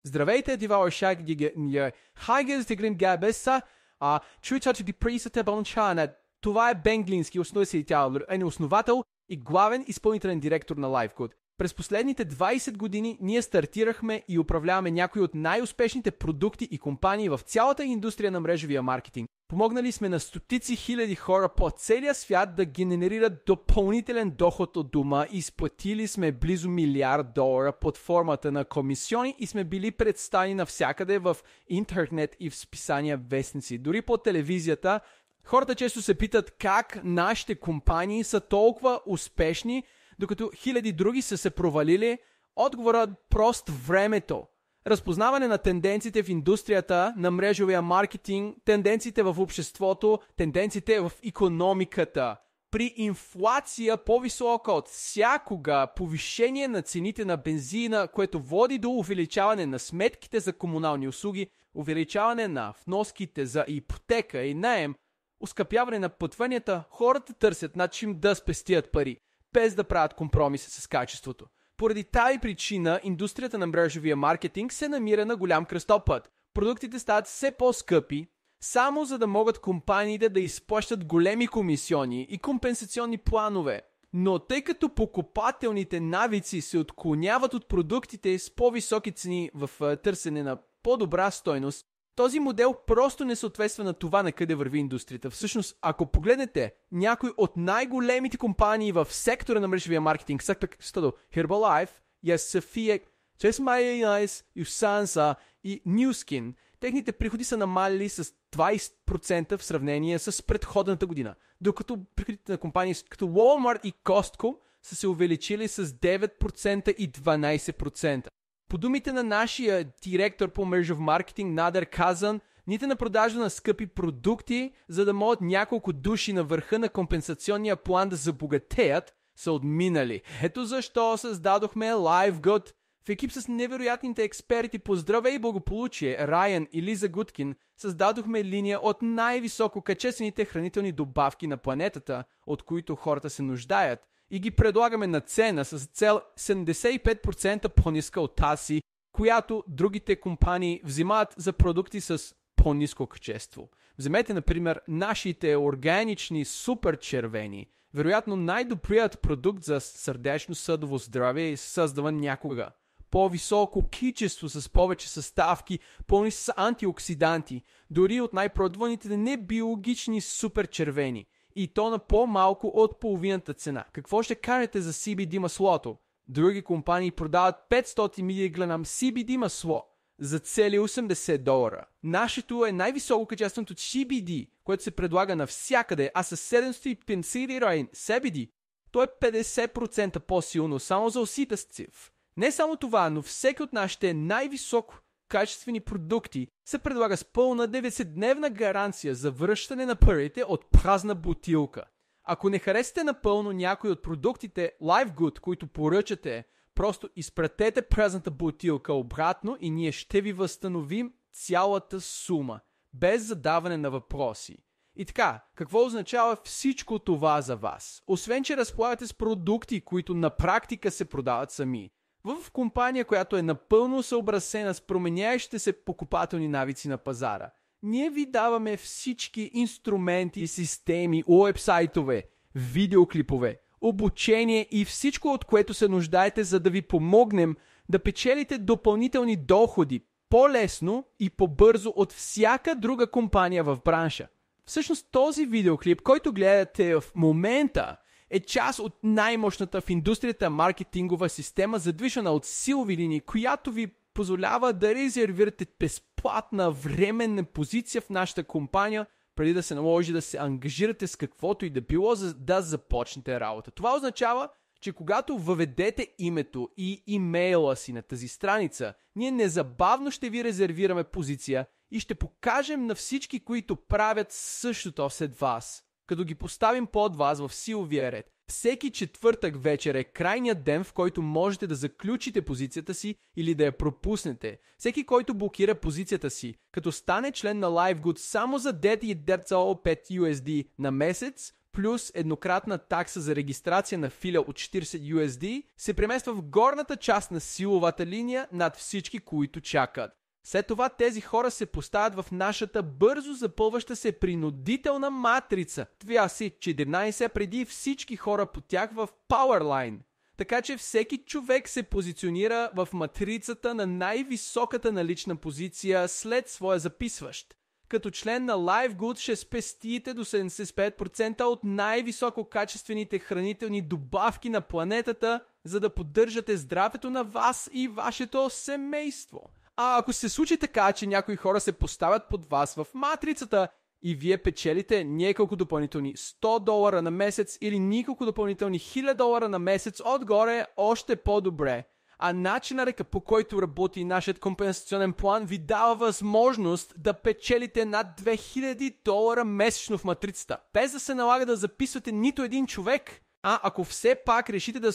Здравейте, дивала шагиге. Хайгез тигрин габеса. Чуйчачи ти присате бълнчана. Това е Бенглински, основател и главен изпълнителен директор на LiveCode. През последните 20 години ние стартирахме и управляваме някои от най-успешните продукти и компании в цялата индустрия на мрежовия маркетинг. Помогнали сме на стотици хиляди хора по целия свят да генерират допълнителен доход от дома, изплатили сме близо $1 милиард под формата на комисиони и сме били представени навсякъде в интернет и в списания вестници. Дори по телевизията. Хората често се питат как нашите компании са толкова успешни, докато хиляди други са се провалили. Отговорът прост: времето. Разпознаване на тенденциите в индустрията на мрежовия маркетинг, тенденциите в обществото, тенденциите в икономиката. При инфлация по-висока от всякога, повишение на цените на бензина, което води до увеличаване на сметките за комунални услуги, увеличаване на вноските за ипотека и наем, оскъпяване на пътуванията, хората търсят начин да спестят пари, без да правят компромиси с качеството. Поради тази причина, индустрията на мрежовия маркетинг се намира на голям кръстопът. Продуктите стават все по-скъпи, само за да могат компаниите да изплащат големи комисиони и компенсационни планове. Но тъй като покупателните навици се отклоняват от продуктите с по-високи цени в търсене на по-добра стойност, този модел просто не съответства на това на къде върви индустрията. Всъщност, ако погледнете някои от най-големите компании в сектора на мрежовия маркетинг, като Herbalife, Sophia, Chase My Eyes, Usansa и Nu Skin, техните приходи са намалили с 20% в сравнение с предходната година, докато приходите на компании като Walmart и Costco са се увеличили с 9% и 12%. По думите на нашия директор по мрежов маркетинг Надер Казан, нито на продажа на скъпи продукти, за да могат няколко души на върха на компенсационния план да забогатеят, са отминали. Ето защо създадохме LiveGood. В екип с невероятните експерти по здраве и благополучие Райан и Лиза Гудкин създадохме линия от най-високо качествените хранителни добавки на планетата, от които хората се нуждаят, и ги предлагаме на цена с цел 75% по-ниска от тази, която другите компании взимат за продукти с по-ниско качество. Вземете, например, нашите органични супер червени. Вероятно най-добрият продукт за сърдечно-съдово здраве е създаван някога. По-високо качество с повече съставки, пълни с антиоксиданти, дори от най-продаваните небиологични супер червени. И то на по-малко от половината цена. Какво ще кажете за CBD маслото? Други компании продават 500 мг CBD масло за цели $80. Нашето е най-високо качественото CBD, което се предлага навсякъде, а с 750 CBD, то е 50% по-силно само за усите с цив. Не само това, но всеки от нашите най-високо качествени продукти се предлага с пълна 90-дневна гаранция за връщане на парите от празна бутилка. Ако не харесате напълно някой от продуктите LiveGood, които поръчате, просто изпратете празната бутилка обратно и ние ще ви възстановим цялата сума, без задаване на въпроси. И така, какво означава всичко това за вас? Освен, че разполагате с продукти, които на практика се продават сами, в компания, която е напълно съобразена с променяещите се покупателни навици на пазара, ние ви даваме всички инструменти, системи, уебсайтове, видеоклипове, обучение и всичко, от което се нуждаете, за да ви помогнем да печелите допълнителни доходи по-лесно и по-бързо от всяка друга компания в бранша. Всъщност този видеоклип, който гледате в момента, е част от най-мощната в индустрията маркетингова система, задвижена от силови линии, която ви позволява да резервирате безплатна временна позиция в нашата компания, преди да се наложи да се ангажирате с каквото и да било, за да започнете работа. Това означава, че когато въведете името и имейла си на тази страница, ние незабавно ще ви резервираме позиция и ще покажем на всички, които правят същото след вас, като ги поставим под вас в силовия ред. Всеки четвъртък вечер е крайният ден, в който можете да заключите позицията си или да я пропуснете. Всеки, който блокира позицията си, като стане член на LiveGood само за $9.5 USD на месец, плюс еднократна такса за регистрация на филя от 40 USD, се премества в горната част на силовата линия над всички, които чакат. След това тези хора се поставят в нашата бързо запълваща се принудителна матрица 2C14 преди всички хора по тях в Powerline. Така че всеки човек се позиционира в матрицата на най-високата налична позиция след своя записващ. Като член на LiveGood ще спестите до 75% от най-висококачествените хранителни добавки на планетата, за да поддържате здравето на вас и вашето семейство. А ако се случи така, че някои хора се поставят под вас в матрицата и вие печелите няколко допълнителни $100 на месец или няколко допълнителни $1000 на месец отгоре, още по-добре. А начинът, по който работи нашият компенсационен план, ви дава възможност да печелите над $2000 месечно в матрицата, без да се налага да записвате нито един човек. А ако все пак решите да